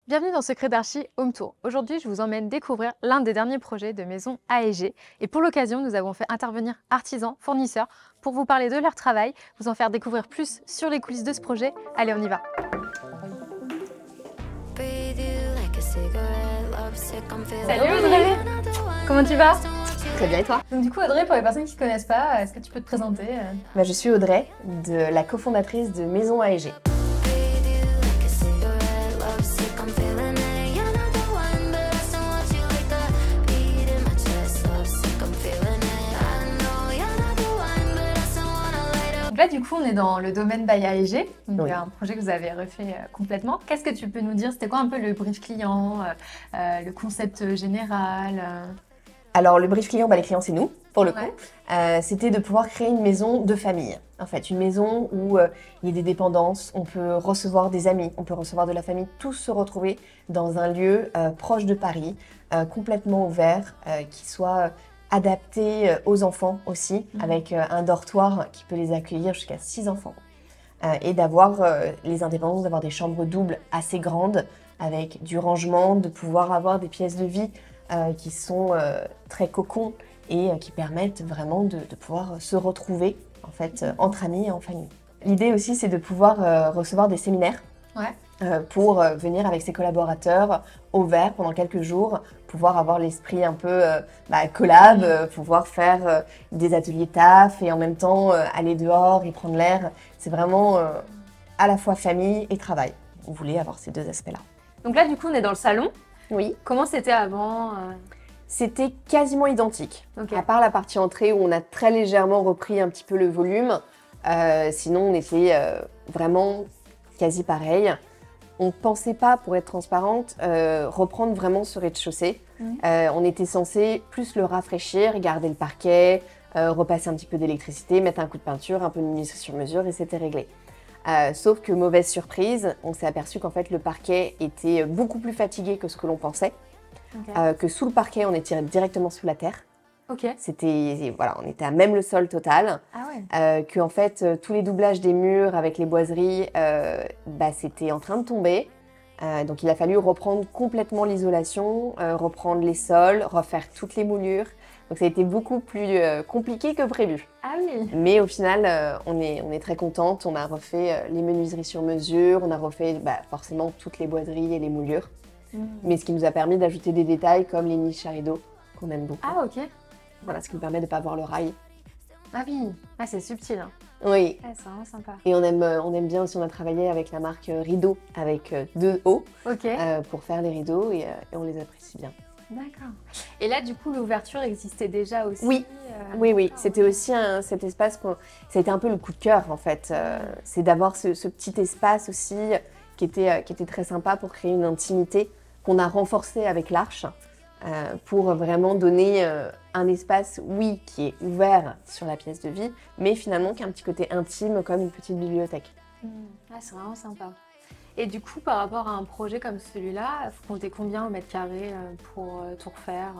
Bienvenue dans Secret d'Archi Home Tour. Aujourd'hui, je vous emmène découvrir l'un des derniers projets de maison AEG. Et pour l'occasion, nous avons fait intervenir artisans, fournisseurs pour vous parler de leur travail, vous en faire découvrir plus sur les coulisses de ce projet. Allez, on y va. Salut Audrey, comment tu vas? Très bien, et toi? Donc du coup Audrey, pour les personnes qui ne connaissent pas, est-ce que tu peux te présenter? Je suis Audrey, la cofondatrice de Maison AEG. Là, du coup, on est dans le domaine by AEG, donc Oui. un projet que vous avez refait complètement. Qu'est-ce que tu peux nous dire? C'était quoi un peu le brief client, le concept général? Alors, le brief client, les clients, c'est nous, pour le coup. Ouais. C'était de pouvoir créer une maison de famille. En fait, une maison où il y a des dépendances, on peut recevoir des amis, on peut recevoir de la famille, tous se retrouver dans un lieu proche de Paris, complètement ouvert, qui soit adapté aux enfants aussi, avec un dortoir qui peut les accueillir jusqu'à 6 enfants. Et d'avoir les indépendances, d'avoir des chambres doubles assez grandes, avec du rangement, de pouvoir avoir des pièces de vie qui sont très cocons et qui permettent vraiment de pouvoir se retrouver en fait entre amis et en famille. L'idée aussi, c'est de pouvoir recevoir des séminaires pour venir avec ses collaborateurs au vert pendant quelques jours, pouvoir avoir l'esprit un peu collab, pouvoir faire des ateliers taf et en même temps aller dehors et prendre l'air. C'est vraiment à la fois famille et travail. On voulait avoir ces deux aspects-là. Donc là, du coup, on est dans le salon. Oui. Comment c'était avant? C'était quasiment identique, Okay. à part la partie entrée où on a très légèrement repris un petit peu le volume. Sinon, on était vraiment quasi pareil. On ne pensait pas, pour être transparente, reprendre vraiment ce rez-de-chaussée. On était censé plus le rafraîchir, garder le parquet, repasser un petit peu d'électricité, mettre un coup de peinture, un peu de mise sur mesure et c'était réglé. Sauf que mauvaise surprise, on s'est aperçu qu'en fait le parquet était beaucoup plus fatigué que ce que l'on pensait. Okay. Que sous le parquet, on était directement sous la terre. Ok. C'était, voilà, on était à même le sol total. Ah ouais. Que en fait, tous les doublages des murs avec les boiseries, c'était en train de tomber. Donc il a fallu reprendre complètement l'isolation, reprendre les sols, refaire toutes les moulures. Donc ça a été beaucoup plus compliqué que prévu. Ah oui. Mais au final, on est très contente. On a refait les menuiseries sur mesure, on a refait forcément toutes les boiseries et les moulures. Mais ce qui nous a permis d'ajouter des détails comme les niches à rideaux, qu'on aime beaucoup. Ah ok. Voilà, ce qui nous permet de ne pas voir le rail. Ah oui. Ah c'est subtil. Hein. Oui. Ah, c'est vraiment sympa. Et on aime bien aussi, on a travaillé avec la marque Rideau, avec 2 O, Ok. pour faire les rideaux et on les apprécie bien. D'accord. Et là, du coup, l'ouverture existait déjà aussi? Oui. Oui. C'était aussi cet espace, ça a été un peu le coup de cœur en fait. C'est d'avoir ce petit espace aussi qui était très sympa pour créer une intimité qu'on a renforcée avec l'arche pour vraiment donner un espace, oui, qui est ouvert sur la pièce de vie, mais finalement qui a un petit côté intime comme une petite bibliothèque. Ah, c'est vraiment sympa. Et du coup, par rapport à un projet comme celui-là, faut compter combien au mètre carré pour tout refaire?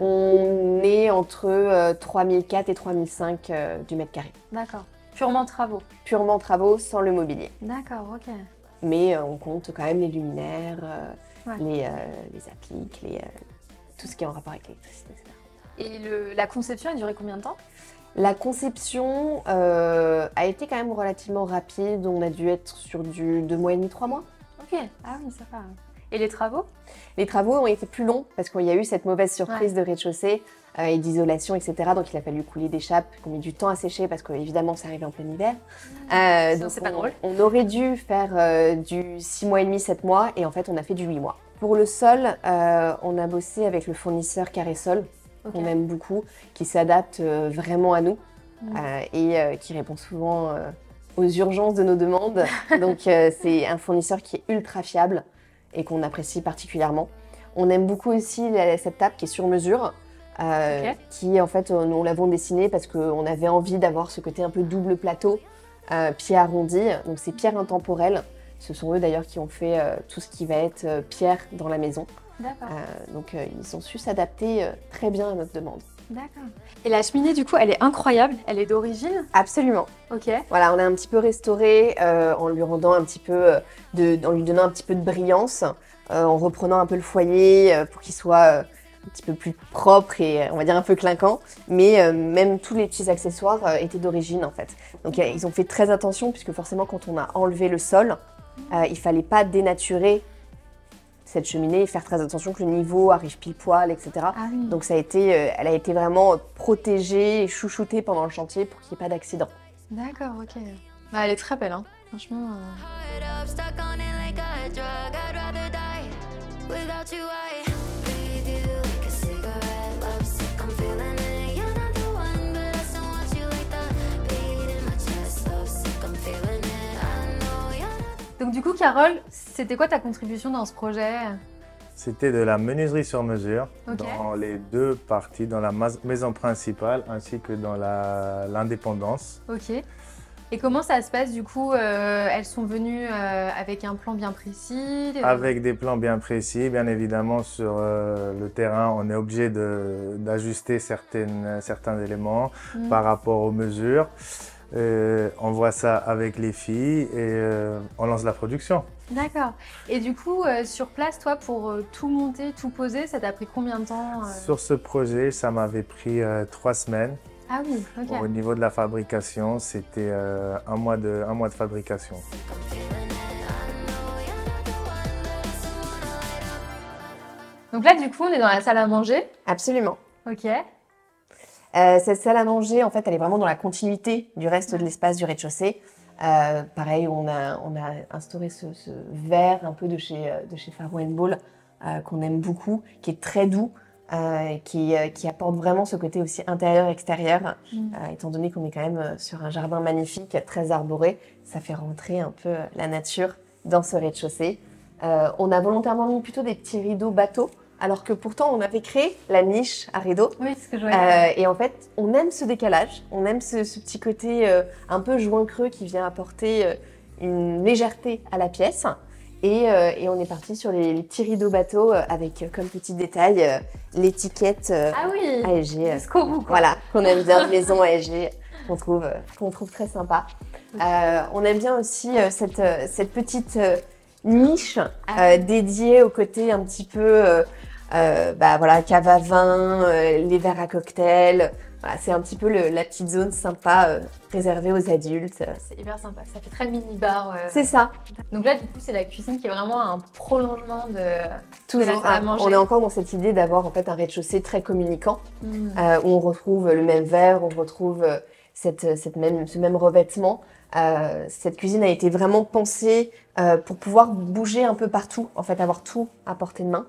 On est entre 3004 et 3005 du mètre carré. D'accord. Purement travaux? Purement travaux, sans le mobilier. D'accord, ok. Mais on compte quand même les luminaires, Ouais. les appliques, tout ce qui est en rapport avec l'électricité, etc. Et la conception a duré combien de temps? La conception a été quand même relativement rapide. On a dû être sur du 2 mois et demi, 3 mois. Ok. Ah oui, ça va. Et les travaux? Les travaux ont été plus longs parce qu'il y a eu cette mauvaise surprise de rez-de-chaussée et d'isolation, etc. Donc il a fallu couler des chapes qui ont mis du temps à sécher parce qu'évidemment ça arrivait en plein hiver. Sinon, c'est pas drôle. On aurait dû faire du 6 mois et demi, 7 mois et en fait on a fait du 8 mois. Pour le sol, on a bossé avec le fournisseur Carré Sol, qu'on aime beaucoup, qui s'adapte vraiment à nous et qui répond souvent aux urgences de nos demandes. Donc c'est un fournisseur qui est ultra fiable et qu'on apprécie particulièrement. On aime beaucoup aussi cette table qui est sur mesure, qui en fait nous l'avons dessinée parce qu'on avait envie d'avoir ce côté un peu double plateau, pieds arrondis, donc c'est pierres intemporelles. Ce sont eux d'ailleurs qui ont fait tout ce qui va être pierre dans la maison. D'accord. Donc ils ont su s'adapter très bien à notre demande. D'accord. Et la cheminée, du coup, elle est incroyable. Elle est d'origine? Absolument. Ok. Voilà, on a un petit peu restauré en lui rendant un petit peu en lui donnant un petit peu de brillance, en reprenant un peu le foyer pour qu'il soit un petit peu plus propre et on va dire un peu clinquant. Mais même tous les petits accessoires étaient d'origine en fait. Donc ils ont fait très attention puisque forcément quand on a enlevé le sol, il fallait pas dénaturer cette cheminée et faire très attention que le niveau arrive pile poil, etc. Ah oui. Donc ça a été, elle a été vraiment protégée et chouchoutée pendant le chantier pour qu'il n'y ait pas d'accident. D'accord, ok. Bah, elle est très belle, hein. Franchement. Heart up, stuck on it like a drug. I'd rather die without you. I breathe you like a cigarette. Love sick, I'm feeling it. You're not the one, but I still want you like the beat in my chest. Love sick, I'm feeling it. I know you're not. Donc du coup, Carole, c'était quoi ta contribution dans ce projet? C'était de la menuiserie sur mesure Ok. dans les deux parties, dans la maison principale ainsi que dans l'indépendance. Ok. Et comment ça se passe du coup? Elles sont venues avec un plan bien précis? Avec des plans bien précis, bien évidemment sur le terrain, on est obligé d'ajuster certains éléments par rapport aux mesures. On voit ça avec les filles et on lance la production. D'accord. Et du coup, sur place, toi, pour tout monter, tout poser, ça t'a pris combien de temps? Sur ce projet, ça m'avait pris 3 semaines. Ah oui, ok. Au niveau de la fabrication, c'était un mois de fabrication. Donc là, du coup, on est dans la salle à manger. Absolument. Ok. Cette salle à manger, en fait, elle est vraiment dans la continuité du reste de l'espace du rez-de-chaussée. Pareil, on a instauré ce verre un peu de chez Farrow & Ball qu'on aime beaucoup, qui est très doux, qui apporte vraiment ce côté aussi intérieur-extérieur, étant donné qu'on est quand même sur un jardin magnifique, très arboré. Ça fait rentrer un peu la nature dans ce rez-de-chaussée. On a volontairement mis plutôt des petits rideaux bateaux, alors que pourtant on avait créé la niche à rideaux. Oui, c'est ce que je voyais. Et en fait, on aime ce décalage, on aime ce petit côté un peu joint creux qui vient apporter une légèreté à la pièce. Et on est parti sur les petits rideaux bateaux avec comme petit détail l'étiquette Ah oui, AEG. jusqu'au bout, quoi. Voilà, qu'on aime bien, maison AEG, qu'on trouve très sympa. On aime bien aussi cette petite niche dédiée au côté un petit peu voilà, cave à vin, les verres à cocktail. Voilà, c'est un petit peu la petite zone sympa réservée aux adultes. C'est hyper sympa. Ça fait très mini-bar. C'est ça. Donc là, du coup, c'est la cuisine qui est vraiment un prolongement de la Toujours. salle à manger. On est encore dans cette idée d'avoir en fait un rez-de-chaussée très communicant, où on retrouve le même verre, on retrouve ce même revêtement. Cette cuisine a été vraiment pensée pour pouvoir bouger un peu partout, en fait, avoir tout à portée de main.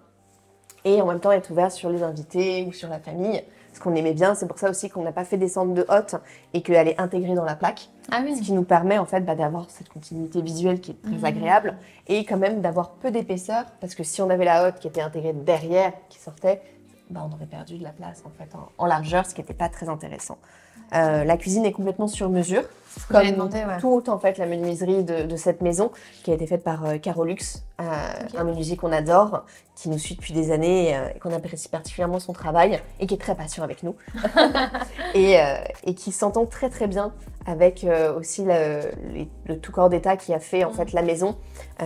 Et en même temps être ouvert sur les invités ou sur la famille, ce qu'on aimait bien. C'est pour ça aussi qu'on n'a pas fait descendre de hotte et qu'elle est intégrée dans la plaque. Ah oui. Ce qui nous permet en fait d'avoir cette continuité visuelle qui est très agréable et quand même d'avoir peu d'épaisseur, parce que si on avait la hotte qui était intégrée derrière, qui sortait, on aurait perdu de la place en fait en largeur, ce qui n'était pas très intéressant. La cuisine est complètement sur mesure, comme toute en fait la menuiserie de cette maison qui a été faite par Carolux, un menuisier qu'on adore, qui nous suit depuis des années et qu'on apprécie particulièrement son travail et qui est très patient avec nous et qui s'entend très très bien avec aussi le tout corps d'État qui a fait en fait la maison,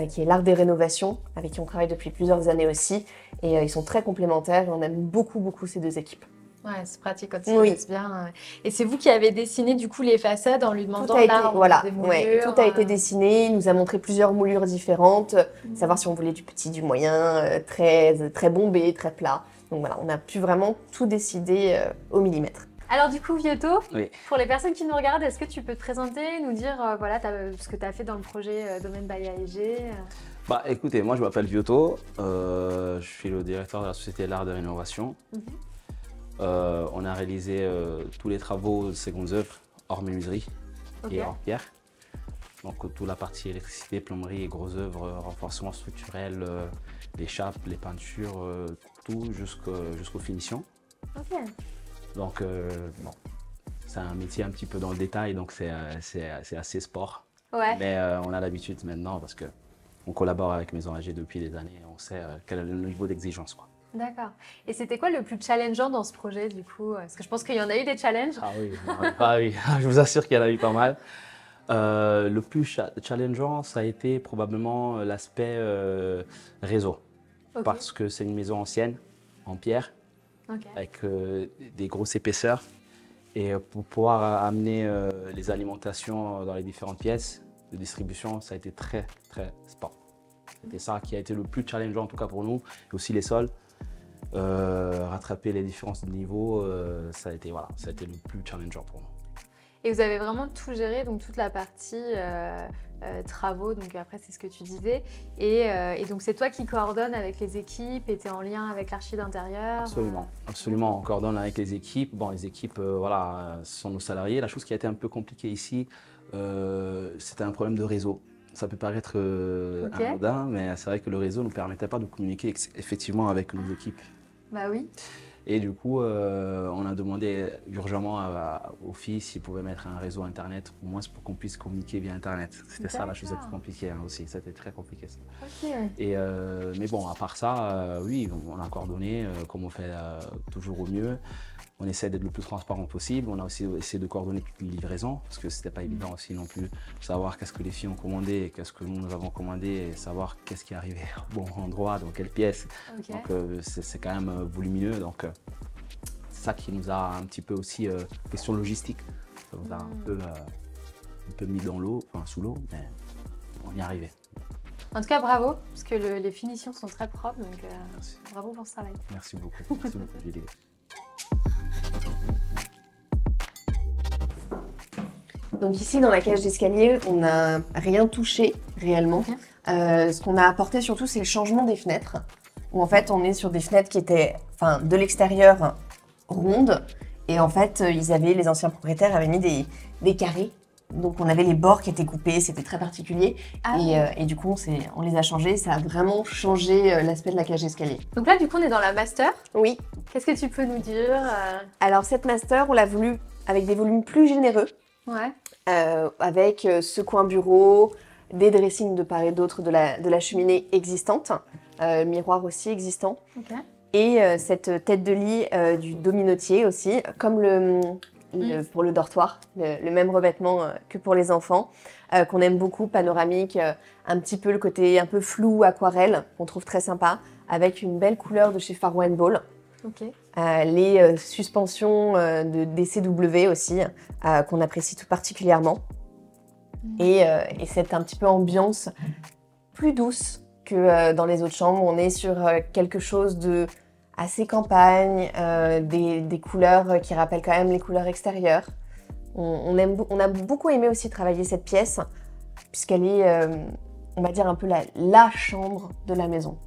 qui est l'Art des Rénovations, avec qui on travaille depuis plusieurs années aussi, et ils sont très complémentaires et on aime beaucoup beaucoup ces deux équipes. Ouais, c'est pratique quand ils se connaissent bien. Et c'est vous qui avez dessiné du coup les façades en lui demandant des moulures. Tout a été dessiné. Il nous a montré plusieurs moulures différentes, savoir si on voulait du petit, du moyen, très bombé, très plat. Donc voilà, on a pu vraiment tout décider au millimètre. Alors du coup, Vieto, Oui. pour les personnes qui nous regardent, est-ce que tu peux te présenter, nous dire voilà, ce que tu as fait dans le projet Domaine by AEG? Écoutez, moi je m'appelle Vieto, je suis le directeur de la société L'Art de Rénovation. On a réalisé tous les travaux de secondes œuvres hors menuiserie et hors pierre. Donc toute la partie électricité, plomberie et grosses œuvres, renforcement structurel, les chapes, les peintures, tout jusqu'aux finitions. Ok. Donc c'est un métier un petit peu dans le détail, donc c'est assez sport. Ouais. Mais on a l'habitude maintenant parce qu'on collabore avec Maison AG depuis des années, on sait quel est le niveau d'exigence, quoi. D'accord. Et c'était quoi le plus challengeant dans ce projet du coup? Parce que je pense qu'il y en a eu des challenges. Ah oui, ah oui, je vous assure qu'il y en a eu pas mal. Le plus challengeant, ça a été probablement l'aspect réseau. Ok. Parce que c'est une maison ancienne, en pierre, Ok. avec des grosses épaisseurs. Et pour pouvoir amener les alimentations dans les différentes pièces de distribution, ça a été très sport. C'était ça qui a été le plus challengeant en tout cas pour nous, et aussi les sols. Rattraper les différences de niveau, ça a été le plus challengeant pour nous. Et vous avez vraiment tout géré, donc toute la partie travaux, donc après c'est ce que tu disais. Et donc c'est toi qui coordonnes avec les équipes et tu es en lien avec l'archi d'intérieur. Absolument, absolument. On coordonne avec les équipes. Bon, les équipes, voilà, sont nos salariés. La chose qui a été un peu compliquée ici, c'était un problème de réseau. Ça peut paraître anodin, mais c'est vrai que le réseau ne nous permettait pas de communiquer effectivement avec nos équipes. Bah oui. Et du coup, on a demandé urgemment aux filles s'ils pouvaient mettre un réseau Internet, au moins pour qu'on puisse communiquer via Internet. C'était ça la chose la plus compliquée aussi, c'était très compliqué ça. Ok. Et, mais bon, à part ça, oui, on a coordonné comme on fait toujours au mieux. On essaie d'être le plus transparent possible. On a aussi essayé de coordonner toutes les livraisons, parce que c'était pas évident aussi non plus de savoir qu'est-ce que les filles ont commandé et qu'est-ce que nous avons commandé, et savoir qu'est-ce qui est arrivé au bon endroit, dans quelle pièce. Ok. Donc c'est quand même volumineux. Donc c'est ça qui nous a un petit peu aussi, question logistique, ça nous a un peu mis dans l'eau, enfin sous l'eau, mais on y est arrivé. En tout cas, bravo, parce que les finitions sont très propres, donc Merci. bravo pour ce travail. Merci beaucoup. Merci beaucoup, Julie. Donc ici, dans la cage d'escalier, on n'a rien touché réellement. Ok. Ce qu'on a apporté surtout, c'est le changement des fenêtres. Où en fait, on est sur des fenêtres qui étaient, de l'extérieur, rondes. Et en fait, les anciens propriétaires avaient mis des carrés. Donc on avait les bords qui étaient coupés, c'était très particulier. Ah, Et du coup, on les a changés. Ça a vraiment changé l'aspect de la cage d'escalier. donc là, du coup, on est dans la master. Oui. Qu'est-ce que tu peux nous dire Alors cette master, on l'a voulu avec des volumes plus généreux. Ouais. Avec ce coin bureau, des dressings de part et d'autre de la cheminée existante, miroir aussi existant, Ok. et cette tête de lit du dominotier aussi, comme pour le dortoir, le même revêtement que pour les enfants, qu'on aime beaucoup, panoramique, un petit peu le côté un peu flou, aquarelle, qu'on trouve très sympa, avec une belle couleur de chez Farrow & Ball. Ok. Les suspensions de DCW aussi, qu'on apprécie tout particulièrement. Et cette un petit peu ambiance plus douce que dans les autres chambres. On est sur quelque chose de assez campagne, des couleurs qui rappellent quand même les couleurs extérieures. On a beaucoup aimé aussi travailler cette pièce, puisqu'elle est, on va dire, un peu la chambre de la maison.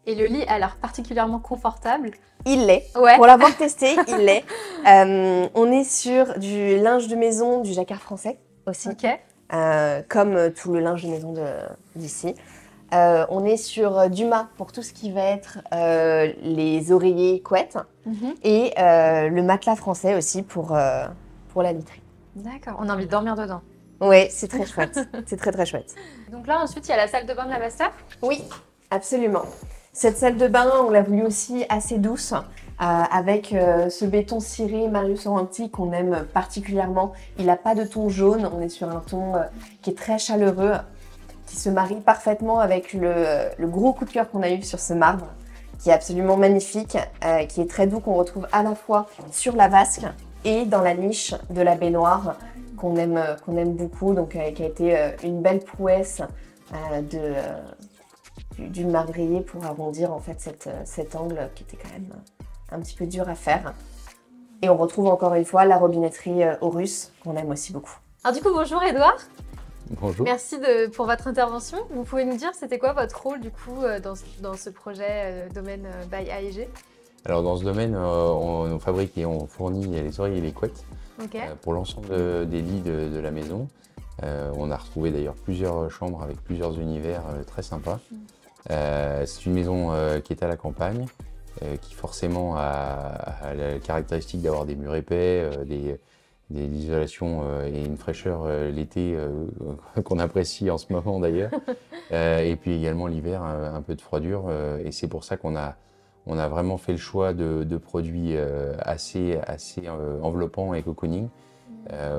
Et le lit a l'air particulièrement confortable. Il l'est. Ouais. Pour l'avoir testé, il l'est. On est sur du linge de maison, du jacquard français aussi, Ok. comme tout le linge de maison d'ici. On est sur du mat pour tout ce qui va être les oreillers couettes et le matelas français aussi pour la literie. D'accord. On a envie de dormir dedans. Oui, c'est très chouette. C'est très très chouette. Donc là, ensuite, il y a la salle de bain de la master. Oui, absolument. Cette salle de bain, on l'a voulu aussi assez douce, avec ce béton ciré Mario Sorrenti qu'on aime particulièrement. Il n'a pas de ton jaune, on est sur un ton qui est très chaleureux, qui se marie parfaitement avec le gros coup de cœur qu'on a eu sur ce marbre, qui est absolument magnifique, qui est très doux, qu'on retrouve à la fois sur la vasque et dans la niche de la baignoire, qu'on aime beaucoup, donc qui a été une belle prouesse du marbrier pour arrondir en fait cet angle qui était quand même un petit peu dur à faire. Et on retrouve encore une fois la robinetterie Horus qu'on aime aussi beaucoup. Alors du coup, bonjour Edouard. Bonjour. Merci pour votre intervention. Vous pouvez nous dire c'était quoi votre rôle du coup dans ce projet domaine by AEG? Alors dans ce domaine, on fabrique et on fournit les oreillers et les couettes Ok. pour l'ensemble des lits de la maison. On a retrouvé d'ailleurs plusieurs chambres avec plusieurs univers très sympas. C'est une maison qui est à la campagne, qui forcément a la caractéristique d'avoir des murs épais, des isolations et une fraîcheur l'été qu'on apprécie en ce moment d'ailleurs. Et puis également l'hiver, un peu de froidure. Et c'est pour ça qu'on a On a vraiment fait le choix de produits assez enveloppants et cocooning,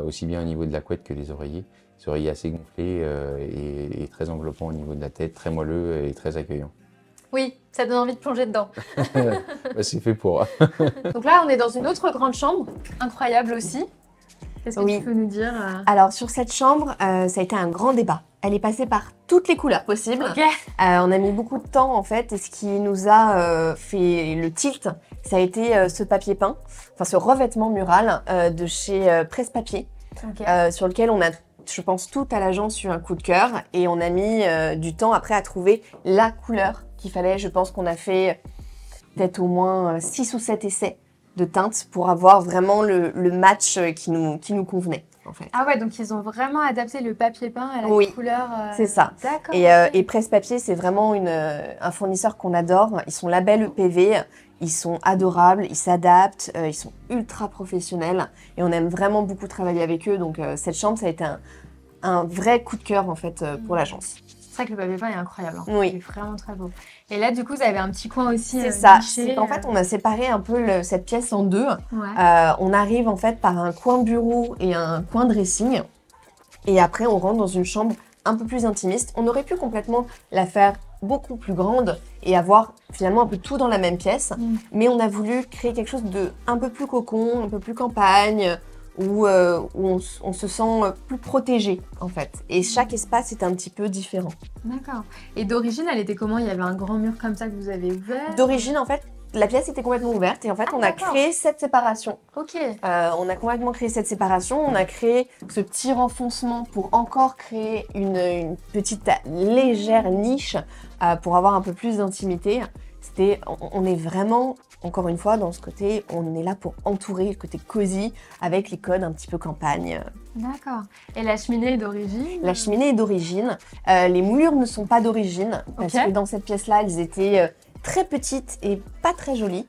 aussi bien au niveau de la couette que les oreillers. Des oreillers assez gonflés et très enveloppants au niveau de la tête, très moelleux et très accueillants. Oui, ça donne envie de plonger dedans. Bah, c'est fait pour. Donc là, on est dans une autre grande chambre, incroyable aussi. Qu'est-ce que Oui. tu peux nous dire Alors sur cette chambre, ça a été un grand débat. Elle est passée par toutes les couleurs possibles. Ok. On a mis beaucoup de temps en fait, et ce qui nous a fait le tilt, ça a été ce papier peint, enfin ce revêtement mural de chez Presse Papier, Ok. sur lequel on a, je pense, tout à l'agence eu un coup de cœur, et on a mis du temps après à trouver la couleur qu'il fallait. Je pense qu'on a fait peut-être au moins 6 ou 7 essais de teintes pour avoir vraiment le match qui nous convenait en fait. Ah ouais, donc ils ont vraiment adapté le papier peint à la Oui, couleur. c'est ça. D'accord. Et Presse Papier, c'est vraiment un fournisseur qu'on adore. Ils sont label EPV, ils sont adorables, ils s'adaptent, ils sont ultra professionnels et on aime vraiment beaucoup travailler avec eux. Donc cette chambre, ça a été un vrai coup de cœur en fait pour l'agence. C'est vrai que le papier peint est incroyable. Hein. Oui. Il est vraiment très beau. Et là, du coup, vous avez un petit coin aussi. C'est ça. niché, En fait, on a séparé un peu cette pièce en deux. Ouais. On arrive en fait par un coin bureau et un coin dressing. Et après, on rentre dans une chambre un peu plus intimiste. On aurait pu complètement la faire beaucoup plus grande et avoir finalement un peu tout dans la même pièce. Mais on a voulu créer quelque chose de un peu plus cocon, un peu plus campagne, où on se sent plus protégé en fait. Et chaque espace est un petit peu différent. D'accord. Et d'origine, elle était comment? Il y avait un grand mur comme ça que vous avez ouvert? D'origine, en fait, la pièce était complètement ouverte et en fait, on a d'accord. créé cette séparation. Ok. On a complètement créé cette séparation. On a créé ce petit renfoncement pour encore créer une petite légère niche pour avoir un peu plus d'intimité. On est vraiment, encore une fois, dans ce côté, on est là pour entourer le côté cosy avec les codes un petit peu campagne. D'accord. Et la cheminée est d'origine? La cheminée est d'origine. Les moulures ne sont pas d'origine parce Ok. que dans cette pièce-là, elles étaient très petites et pas très jolies.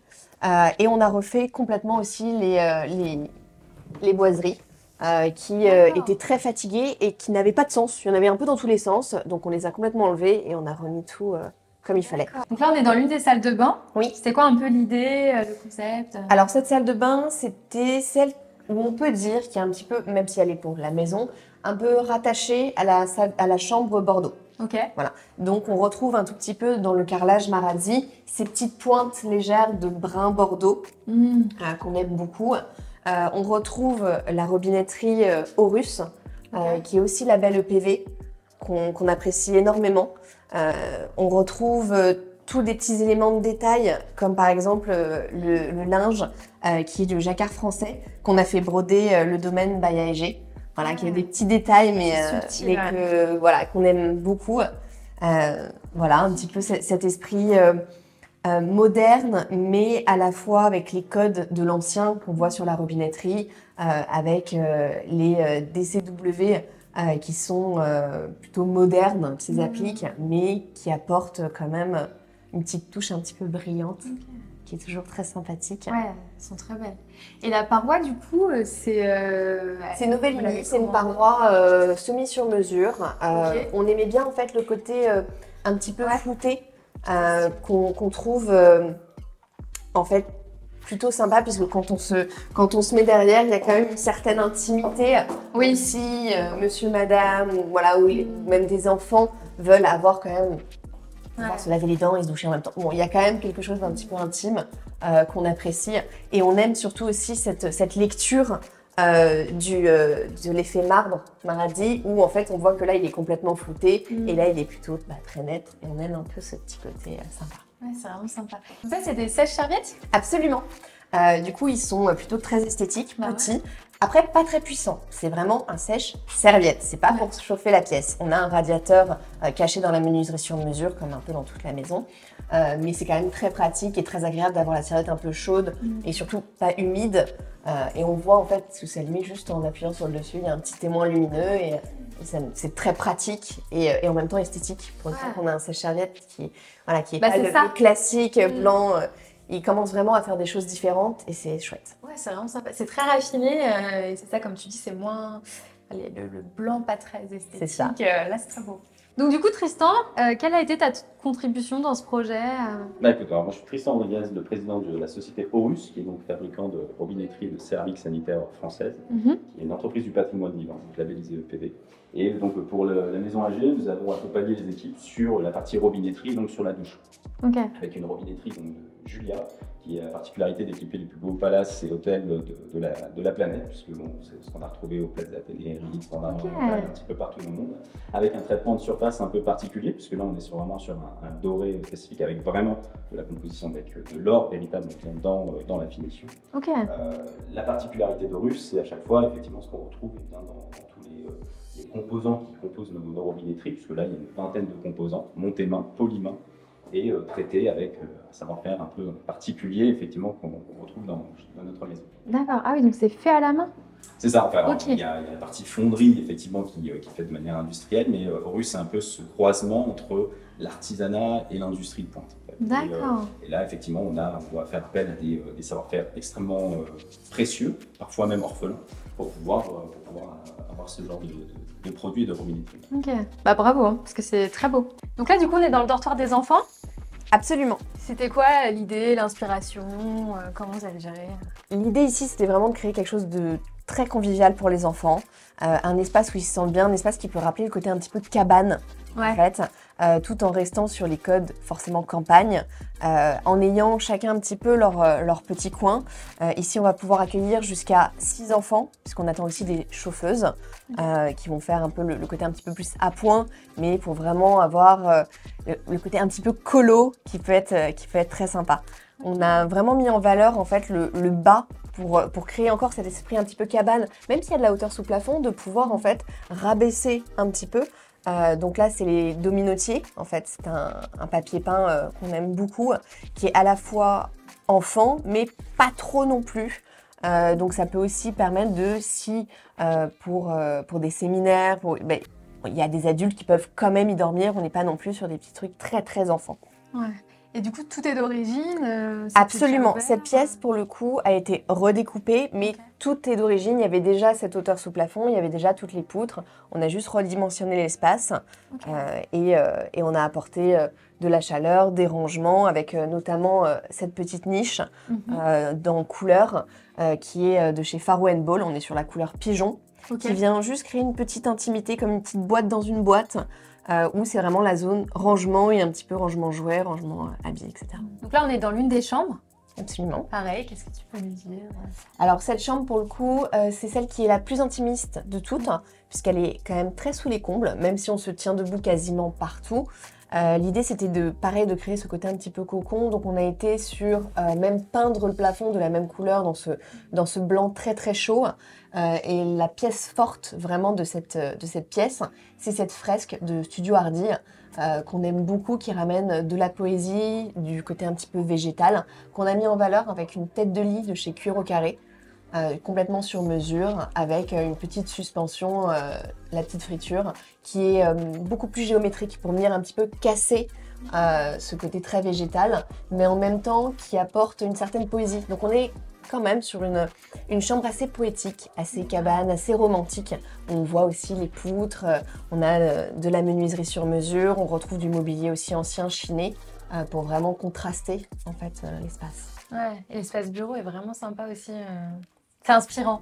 Et on a refait complètement aussi les boiseries qui D'accord. étaient très fatiguées et qui n'avaient pas de sens. Il y en avait un peu dans tous les sens, donc on les a complètement enlevées et on a remis tout comme il fallait. Donc là, on est dans l'une des salles de bain. Oui. C'était quoi un peu l'idée, le concept? Alors cette salle de bain, c'était celle où on peut dire qu'il y a un petit peu, même si elle est pour la maison, un peu rattachée à la chambre Bordeaux. Ok. Voilà. Donc on retrouve un tout petit peu dans le carrelage Marazzi ces petites pointes légères de brun Bordeaux qu'on aime beaucoup. On retrouve la robinetterie Horus, qui est aussi label EPV, qu'on apprécie énormément. On retrouve tous des petits éléments de détail, comme par exemple le linge, qui est du jacquard français, qu'on a fait broder le domaine by AEG. Voilà, qui a des petits détails, mais subtil, voilà, qu'on aime beaucoup. Voilà, un petit peu cet esprit moderne, mais à la fois avec les codes de l'ancien qu'on voit sur la robinetterie, avec les DCW qui sont plutôt modernes, qui s'appliquent, mais qui apportent quand même une petite touche un petit peu brillante, qui est toujours très sympathique. Ouais, elles sont très belles. Et la paroi, du coup, c'est... C'est Nouvelle vous l'avez Unie, c'est une comment? paroi semi-sur-mesure. Ok. On aimait bien en fait le côté un petit peu flouté qu'on trouve en fait plutôt sympa, puisque quand on se met derrière, il y a quand même une certaine intimité. Oui. Si monsieur, madame, ou voilà, ou même des enfants veulent avoir quand même pouvoir se laver les dents et se doucher en même temps. Bon, il y a quand même quelque chose d'un petit peu intime qu'on apprécie. Et on aime surtout aussi cette lecture de l'effet marbre, Maradi, où en fait on voit que là il est complètement flouté et là il est plutôt très net. Et on aime un peu ce petit côté sympa. Ouais, c'est vraiment sympa. Donc ça, c'est des sèches-serviettes? Absolument. Du coup, ils sont plutôt très esthétiques, Bah ouais. petits. Après, pas très puissants. C'est vraiment un sèche-serviette. C'est pas pour chauffer la pièce. On a un radiateur caché dans la menuiserie sur mesure, comme un peu dans toute la maison. Mais c'est quand même très pratique et très agréable d'avoir la serviette un peu chaude et surtout pas humide. Et on voit en fait sous sa limite, juste en appuyant sur le dessus, il y a un petit témoin lumineux et c'est très pratique et en même temps esthétique. Pour une fois qu'on a un sèche-serviette qui est Bah, pas c'est le ça. classique blanc. Il commence vraiment à faire des choses différentes et c'est chouette. Ouais, c'est vraiment sympa. C'est très raffiné et c'est ça, comme tu dis, c'est moins... Allez, le blanc pas très esthétique. C'est ça. Là, c'est très beau. Donc du coup, Tristan, quelle a été contribution dans ce projet Bah écoute, alors moi je suis Tristan Rodriguez, le président de la société Horus, qui est donc fabricant de robinetterie et de céramique sanitaire française, Mhm. qui est une entreprise du patrimoine vivant, donc labellisée EPV. Et donc pour la maison AG, nous avons accompagné les équipes sur la partie robinetterie, donc sur la douche, Ok. avec une robinetterie donc, de Julia, qui a la particularité d'équiper les plus beaux palaces et hôtels de la planète, puisque bon, c'est ce qu'on a retrouvé au Plaza Athénée, qu'on a Ok. un petit peu partout dans le monde, avec un traitement de surface un peu particulier, puisque là on est vraiment sur un doré spécifique, avec vraiment de la composition avec de l'or véritable dans la finition. Ok. La particularité d'Horus, c'est à chaque fois effectivement ce qu'on retrouve eh bien, dans tous les composants qui composent nos robinetteries, puisque là il y a une vingtaine de composants, montés main, polymain, et traités avec un savoir-faire un peu particulier, effectivement, qu'on retrouve dans notre maison. D'accord. Ah oui, donc c'est fait à la main. C'est ça, enfin, Ok. il y a la partie fonderie, effectivement, qui est faite de manière industrielle, mais Horus, c'est un peu ce croisement entre l'artisanat et l'industrie de pointe. En fait. D'accord. Et là, effectivement, on doit faire appel à des savoir-faire extrêmement précieux, parfois même orphelins, pour pouvoir avoir ce genre de produits et de robinetterie. Ok. Bah bravo, hein, parce que c'est très beau. Donc là, du coup, on est dans le dortoir des enfants. Absolument. C'était quoi l'idée, l'inspiration comment vous avez géré L'idée ici, c'était vraiment de créer quelque chose de très convivial pour les enfants. Un espace où ils se sentent bien, un espace qui peut rappeler le côté un petit peu de cabane, en fait, tout en restant sur les codes forcément campagne, en ayant chacun un petit peu leur petit coin. Ici, on va pouvoir accueillir jusqu'à 6 enfants, puisqu'on attend aussi des chauffeuses qui vont faire un peu le côté un petit peu plus à point, mais pour vraiment avoir le côté un petit peu colo qui peut être très sympa. On a vraiment mis en valeur en fait le bas pour créer encore cet esprit un petit peu cabane, même s'il y a de la hauteur sous plafond, de pouvoir en fait rabaisser un petit peu. Donc là, c'est les dominotiers, en fait, c'est un papier peint qu'on aime beaucoup, qui est à la fois enfant, mais pas trop non plus. Donc ça peut aussi permettre pour des séminaires, il y a des adultes qui peuvent quand même y dormir, on n'est pas non plus sur des petits trucs très très enfants. Ouais. Et du coup, tout est d'origine Absolument. Cette pièce, pour le coup, a été redécoupée, mais Ok. tout est d'origine. Il y avait déjà cette hauteur sous plafond, il y avait déjà toutes les poutres. On a juste redimensionné l'espace Ok. et on a apporté de la chaleur, des rangements, avec notamment cette petite niche dans couleur qui est de chez Faro & Ball. On est sur la couleur pigeon, Ok. qui vient juste créer une petite intimité, comme une petite boîte dans une boîte, où c'est vraiment la zone rangement et un petit peu rangement jouet, rangement habits, etc. Donc là, on est dans l'une des chambres. Absolument. Pareil, qu'est-ce que tu peux nous dire Alors cette chambre, pour le coup, c'est celle qui est la plus intimiste de toutes, puisqu'elle est quand même très sous les combles, même si on se tient debout quasiment partout. L'idée, c'était de créer ce côté un petit peu cocon, donc on a été sur même peindre le plafond de la même couleur dans ce blanc très très chaud. Et la pièce forte vraiment de cette pièce, c'est cette fresque de Studio Hardy qu'on aime beaucoup, qui ramène de la poésie, du côté un petit peu végétal, qu'on a mis en valeur avec une tête de lit de chez Cuir au Carré, complètement sur mesure, avec une petite suspension, la petite friture, qui est beaucoup plus géométrique pour venir un petit peu casser ce côté très végétal, mais en même temps qui apporte une certaine poésie. Donc on est quand même sur une chambre assez poétique, assez cabane, assez romantique. On voit aussi les poutres, on a de la menuiserie sur mesure, on retrouve du mobilier aussi ancien chiné pour vraiment contraster en fait l'espace. Ouais, et l'espace bureau est vraiment sympa aussi. C'est inspirant.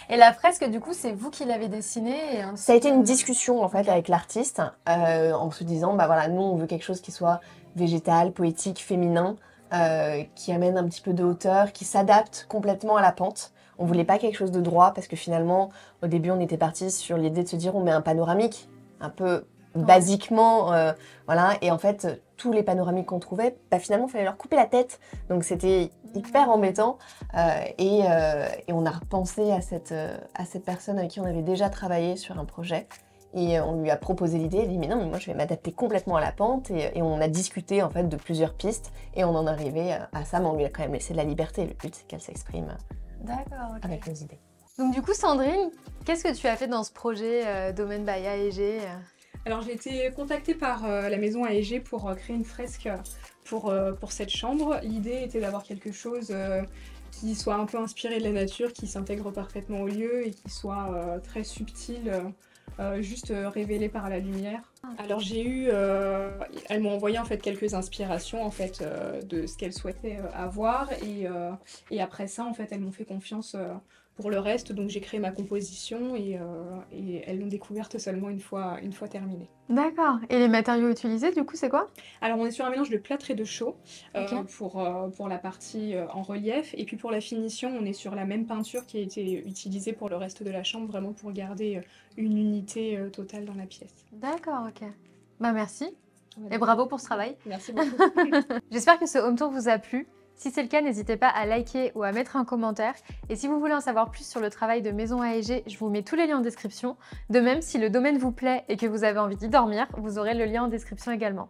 Et la fresque, du coup, c'est vous qui l'avez dessinée et ensuite, Ça a été une discussion en fait avec l'artiste en se disant bah voilà, nous on veut quelque chose qui soit végétal, poétique, féminin, qui amène un petit peu de hauteur, qui s'adapte complètement à la pente. On voulait pas quelque chose de droit parce que finalement au début on était parti sur l'idée de se dire on met un panoramique un peu basiquement, voilà, et en fait tous les panoramiques qu'on trouvait, bah, finalement il fallait leur couper la tête, donc c'était hyper embêtant et on a repensé à cette personne avec qui on avait déjà travaillé sur un projet. Et on lui a proposé l'idée, elle a dit mais non, mais moi je vais m'adapter complètement à la pente, et on a discuté en fait de plusieurs pistes et on en est arrivé à ça, mais on lui a quand même laissé de la liberté. Le but c'est qu'elle s'exprime D'accord, ok. avec nos idées. Donc du coup, Sandrine, qu'est-ce que tu as fait dans ce projet Domaine by AEG Alors j'ai été contactée par la maison AEG pour créer une fresque pour cette chambre. L'idée était d'avoir quelque chose qui soit un peu inspiré de la nature, qui s'intègre parfaitement au lieu et qui soit très subtil juste révélé par la lumière. Alors j'ai eu, elles m'ont envoyé en fait quelques inspirations en fait de ce qu'elles souhaitaient avoir et après ça en fait elles m'ont fait confiance pour le reste, donc j'ai créé ma composition et elles l'ont découverte seulement une fois terminée. D'accord. Et les matériaux utilisés, du coup, c'est quoi? Alors on est sur un mélange de plâtre et de chaux Ok. pour la partie en relief et puis pour la finition on est sur la même peinture qui a été utilisée pour le reste de la chambre, vraiment pour garder une unité totale dans la pièce. D'accord, ok. Bah merci. Voilà. Et bravo pour ce travail. Merci beaucoup. J'espère que ce home tour vous a plu. Si c'est le cas, n'hésitez pas à liker ou à mettre un commentaire. Et si vous voulez en savoir plus sur le travail de Maison AEG, je vous mets tous les liens en description. De même, si le domaine vous plaît et que vous avez envie d'y dormir, vous aurez le lien en description également.